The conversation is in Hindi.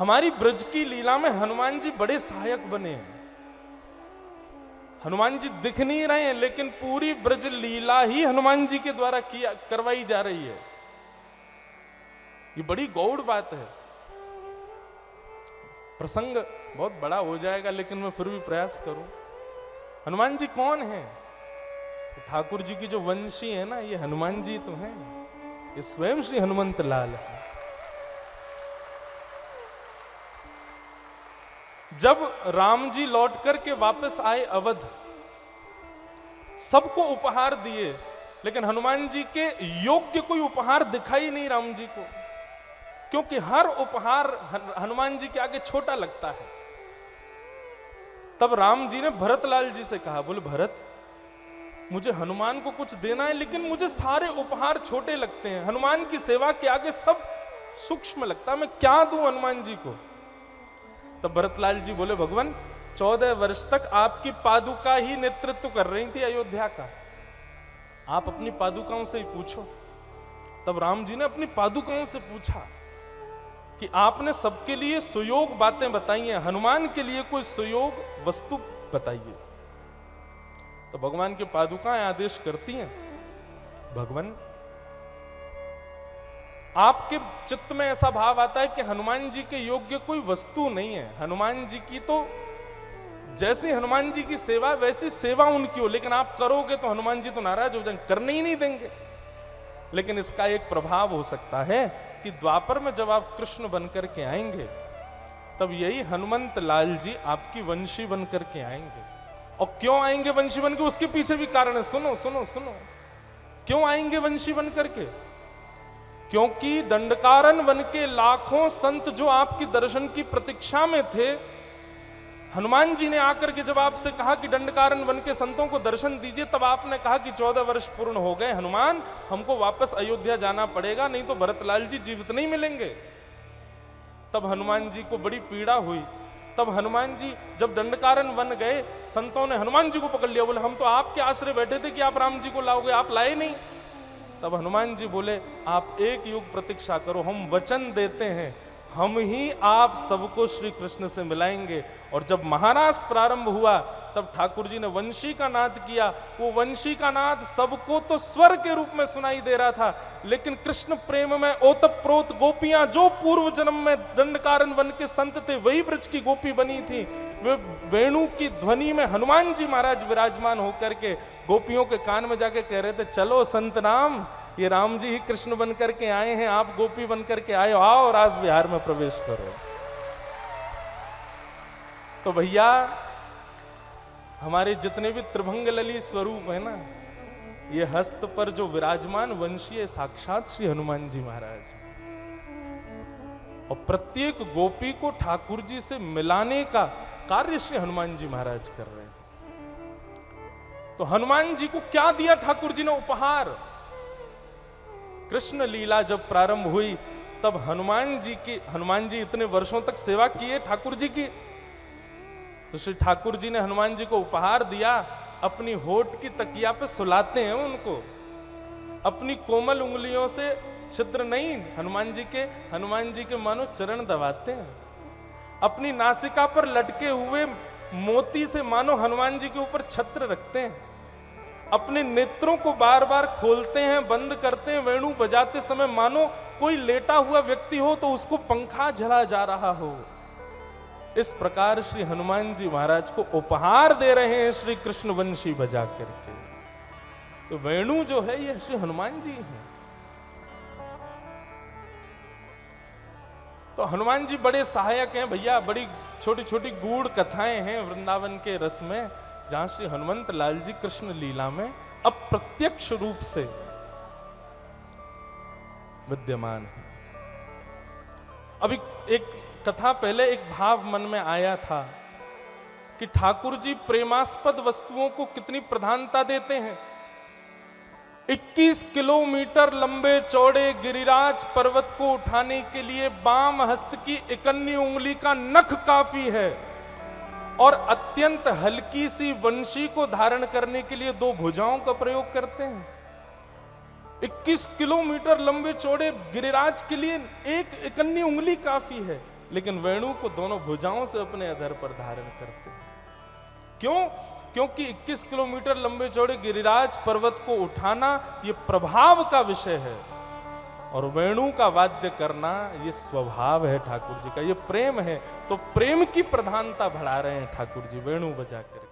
हमारी ब्रज की लीला में हनुमान जी बड़े सहायक बने हैं। हनुमान जी दिख नहीं रहे हैं, लेकिन पूरी ब्रज लीला ही हनुमान जी के द्वारा करवाई जा रही है। ये बड़ी गौड़ बात है। प्रसंग बहुत बड़ा हो जाएगा, लेकिन मैं फिर भी प्रयास करूं। हनुमान जी कौन है? ठाकुर जी की जो वंशी है ना, ये हनुमान जी तो हैं। ये स्वयं श्री हनुमंत लाल है। जब राम जी लौट करके वापस आए अवध, सबको उपहार दिए, लेकिन हनुमान जी के योग्य कोई उपहार दिखाई नहीं राम जी को, क्योंकि हर उपहार हनुमान जी के आगे छोटा लगता है। तब राम जी ने भरतलाल जी से कहा, बोले भरत, मुझे हनुमान को कुछ देना है, लेकिन मुझे सारे उपहार छोटे लगते हैं। हनुमान की सेवा के आगे सब सूक्ष्म लगता है, मैं क्या दूं हनुमान जी को? तब भरतलाल जी बोले, भगवान 14 वर्ष तक आपकी पादुका ही नेतृत्व कर रही थी अयोध्या का, आप अपनी पादुकाओं से ही पूछो। तब राम जी ने अपनी पादुकाओं से पूछा कि आपने सबके लिए सुयोग बातें बताई हैं, हनुमान के लिए कोई सुयोग वस्तु बताइए। तो भगवान की पादुकाएं आदेश करती हैं, भगवान आपके चित्त में ऐसा भाव आता है कि हनुमान जी के योग्य कोई वस्तु नहीं है। हनुमान जी की तो जैसी हनुमान जी की सेवा वैसी सेवा उनकी हो, लेकिन आप करोगे तो हनुमान जी तो नाराज हो जाएंगे, करने ही नहीं देंगे। लेकिन इसका एक प्रभाव हो सकता है कि द्वापर में जब आप कृष्ण बनकर के आएंगे, तब यही हनुमंत लाल जी आपकी वंशी बनकर के आएंगे। और क्यों आएंगे वंशी बनकर, उसके पीछे भी कारण है। सुनो सुनो सुनो, क्यों आएंगे वंशी बनकर के? क्योंकि दंडकारन वन के लाखों संत जो आपकी दर्शन की प्रतीक्षा में थे, हनुमान जी ने आकर के जब आपसे कहा कि दंडकारन वन के संतों को दर्शन दीजिए, तब आपने कहा कि 14 वर्ष पूर्ण हो गए हनुमान, हमको वापस अयोध्या जाना पड़ेगा, नहीं तो भरतलाल जी जीवित नहीं मिलेंगे। तब हनुमान जी को बड़ी पीड़ा हुई। तब हनुमान जी जब दंडकारन वन गए, संतों ने हनुमान जी को पकड़ लिया, बोले हम तो आपके आश्रय बैठे थे कि आप राम जी को लाओगे, आप लाए नहीं। तब हनुमान जी बोले, आप एक युग प्रतीक्षा करो, हम वचन देते हैं, हम ही आप सबको श्री कृष्ण से मिलाएंगे। और जब महारास प्रारंभ हुआ, तब ठाकुर जी ने वंशी का नाद किया। वो वंशी का नाद सबको तो स्वर के रूप में सुनाई दे रहा था, लेकिन कृष्ण प्रेम में ओतप्रोत गोपियां जो पूर्व जन्म में दंडकारन वन के संत थे, वही ब्रज की गोपी बनी थी। वे वेणु की ध्वनि में हनुमान जी महाराज विराजमान होकर के गोपियों के कान में जाके कह रहे थे, चलो संत राम, ये राम जी ही कृष्ण बनकर के आए हैं, आप गोपी बनकर के आए हो, आओ रास विहार में प्रवेश करो। तो भैया हमारे जितने भी त्रिभंग लली स्वरूप है ना, ये हस्त पर जो विराजमान वंशी है, साक्षात श्री हनुमान जी महाराज। और प्रत्येक गोपी को ठाकुर जी से मिलाने का कार्य श्री हनुमान जी महाराज कर रहे हैं। तो हनुमान जी को क्या दिया ठाकुर जी ने उपहार? कृष्ण लीला जब प्रारंभ हुई, तब हनुमान जी इतने वर्षों तक सेवा की है ठाकुर जी की, तो श्री ठाकुर जी ने हनुमान जी को उपहार दिया। अपनी होठ की तकिया पे सुलाते हैं उनको, अपनी कोमल उंगलियों से छिद्र नहीं हनुमान जी के मानो चरण दबाते हैं, अपनी नासिका पर लटके हुए मोती से मानो हनुमान जी के ऊपर छत्र रखते हैं, अपने नेत्रों को बार बार खोलते हैं, बंद करते हैं, वेणु बजाते समय मानो कोई लेटा हुआ व्यक्ति हो तो उसको पंखा झला जा रहा हो। इस प्रकार श्री हनुमान जी महाराज को उपहार दे रहे हैं श्री कृष्ण वंशी बजा करके। तो वेणु जो है ये श्री हनुमान जी हैं। तो हनुमान जी बड़े सहायक हैं भैया। बड़ी छोटी छोटी गूढ़ कथाएं हैं वृंदावन के रस में, जहां श्री हनुमंत लाल जी कृष्ण लीला में अप्रत्यक्ष रूप से विद्यमान है। अभी एक कथा पहले एक भाव मन में आया था कि ठाकुर जी प्रेमास्पद वस्तुओं को कितनी प्रधानता देते हैं। 21 किलोमीटर लंबे चौड़े गिरिराज पर्वत को उठाने के लिए बाम हस्त की इकन्नी उंगली का नख काफी है, और अत्यंत हल्की सी वंशी को धारण करने के लिए 2 भुजाओं का प्रयोग करते हैं। 21 किलोमीटर लंबे चौड़े गिरिराज के लिए एक इकन्नी उंगली काफी है, लेकिन वेणु को दोनों भुजाओं से अपने अधर पर धारण करते। क्यों? क्योंकि 21 किलोमीटर लंबे चौड़े गिरिराज पर्वत को उठाना ये प्रभाव का विषय है, और वेणु का वाद्य करना ये स्वभाव है ठाकुर जी का, ये प्रेम है। तो प्रेम की प्रधानता बढ़ा रहे हैं ठाकुर जी वेणु बजा कर।